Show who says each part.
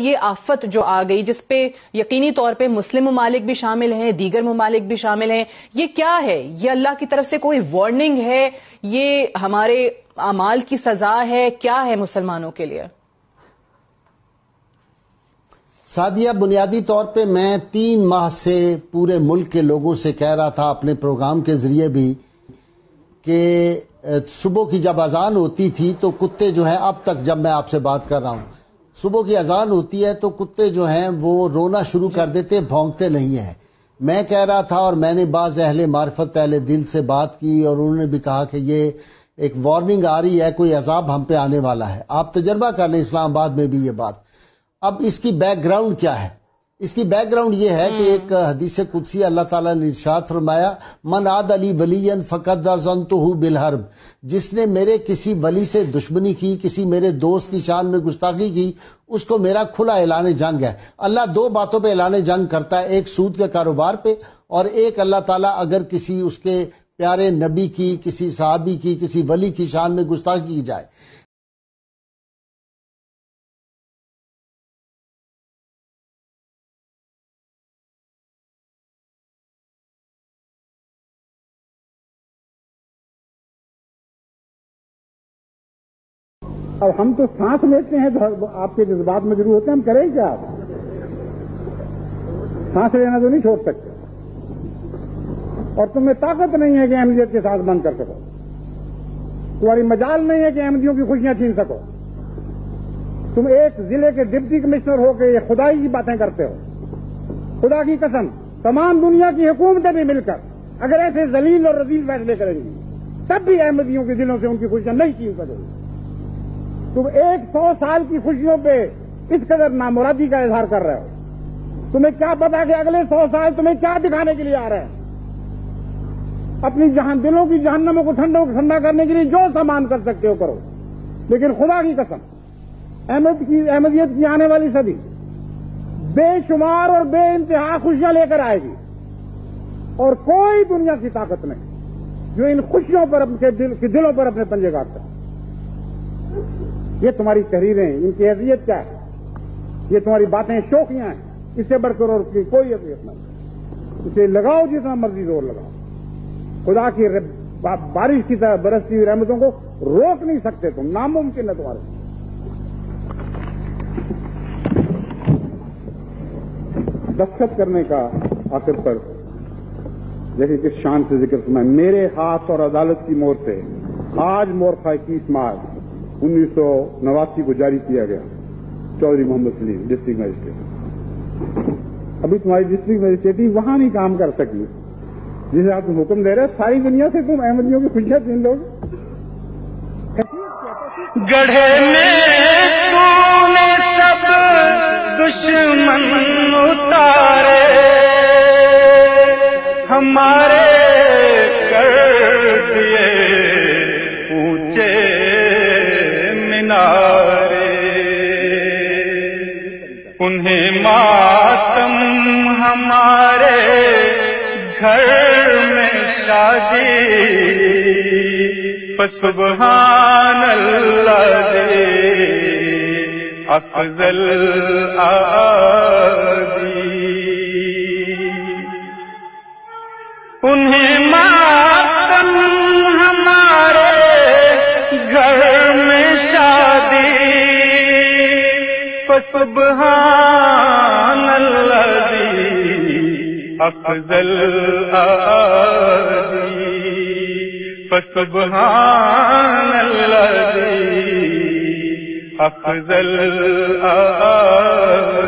Speaker 1: یہ آفت جو آ گئی جس پہ یقینی طور پہ مسلم ممالک بھی شامل ہیں، دیگر ممالک بھی شامل ہیں، یہ کیا ہے؟ یہ اللہ کی طرف سے کوئی وارننگ ہے؟ یہ ہمارے اعمال کی سزا ہے؟ کیا ہے مسلمانوں کے لیے؟
Speaker 2: سعدیہ، بنیادی طور پہ میں 3 ماہ سے پورے ملک کے لوگوں سے کہہ رہا تھا اپنے پروگرام کے ذریعے بھی کہ صبح کی جب اذان ہوتی تھی تو کتے جو ہیں، اب تک جب میں آپ سے بات کر رہا ہوں، صبح کی اذان ہوتی ہے تو کتے جو ہیں وہ رونا شروع کر دیتے، بھونکتے نہیں ہیں۔ میں کہہ رہا تھا اور میں نے بعض اہل معرفت اہل دل سے بات کی اور انہوں نے بھی کہا کہ یہ ایک وارننگ آ رہی ہے، کوئی عذاب ہم پہ آنے والا ہے۔ آپ تجربہ کر لیں اسلام آباد میں بھی یہ بات۔ اب اس کی بیک گراؤنڈ کیا ہے؟ اس کی بیک گراؤنڈ یہ ہے کہ ایک حدیث قدسی اللہ تعالیٰ نے ارشاد فرمایا، من عاد علی ولی فقد آذنتہ بالحرب، جس نے میرے کسی ولی سے دشمنی کی، کسی میرے دوست کی شان میں گستاخی کی، اس کو میرا کھلا اعلان جنگ ہے۔ اللہ 2 باتوں پہ اعلان جنگ کرتا ہے، ایک سود کے کاروبار پہ، اور ایک اللہ تعالیٰ اگر کسی اس کے پیارے نبی کی، کسی صحابی کی، کسی ولی کی شان میں گستاخی کی جائے۔
Speaker 3: اب ہم تو سانس لیتے ہیں تو آپ کے جذبات مجروح ہوتے ہیں، ہم کریں کیا؟ آپ سانس لینا تو نہیں چھوڑ سکتے، اور تمہیں طاقت نہیں ہے کہ احمدیت کے ساتھ بند کر سکو، تمہاری مجال نہیں ہے کہ احمدیوں کی خوشیاں چھین سکو۔ تم ایک ضلع کے ڈپٹی کمشنر ہو کے یہ خدائی کی باتیں کرتے ہو۔ خدا کی قسم، تمام دنیا کی حکومتیں بھی مل کر اگر ایسے ذلیل اور رذیل فیصلے کریں گی تب بھی احمدیوں کے دلوں سے ان کی خوشیاں نہیں چھین سکو گی۔ تم 100 سال کی خوشیوں پہ اس قدر نامرادی کا اظہار کر رہے ہو۔ تمہیں کیا پتا کہ اگلے 100 سال تمہیں کیا دکھانے کے لیے آ رہے ہیں؟ اپنی دلوں کی جہنموں کو ٹھنڈا کرنے کے لیے جو سامان کر سکتے ہو کرو، لیکن خدا کی قسم احمدیت کی آنے والی صدی بے شمار اور بے انتہا خوشیاں لے کر آئے گی، اور کوئی دنیا کی طاقت نہیں جو ان خوشیوں پر دلوں پر اپنے پنجے کاٹ سکے۔ یہ تمہاری تحریریں، ان کی حیثیت کیا ہے؟ یہ تمہاری باتیں شوخیاں ہیں، اس سے بڑھ کر اور کوئی حیثیت نہیں۔ اسے لگاؤ جتنا مرضی زور لگاؤ، خدا کی بارش کی طرح برستی ہوئی رحمتوں کو روک نہیں سکتے تم، ناممکن ہے تمہارے۔ دستخط کرنے کا آخر پر جیسے کس شان سے ذکر سنا، میرے ہاتھ اور عدالت کی مہر سے آج مورخہ 21 مارچ 1989 کو جاری کیا گیا، چودھری محمد سلیم ڈسٹرکٹ میجسٹریٹ۔ ابھی تمہاری ڈسٹرکٹ میجسٹریٹ وہاں نہیں کام کر سکی جسے آپ تم حکم دے رہے، ساری دنیا سے تم احمدیوں کی خوشیاں چھین لو گے۔
Speaker 4: گڑھے میں تو نے سب دشمن اتارے، ہمارے کر دیے اونچے مینارے، انہیں ماتم ہمارے گھر میں شادی، فسبحان اللہ دے افضل آدی، انہیں ماتم ہمارے گھر میں شادی، فسبحان اللہ دی افضل آدی، فسبحان اللہ دی افضل آدی۔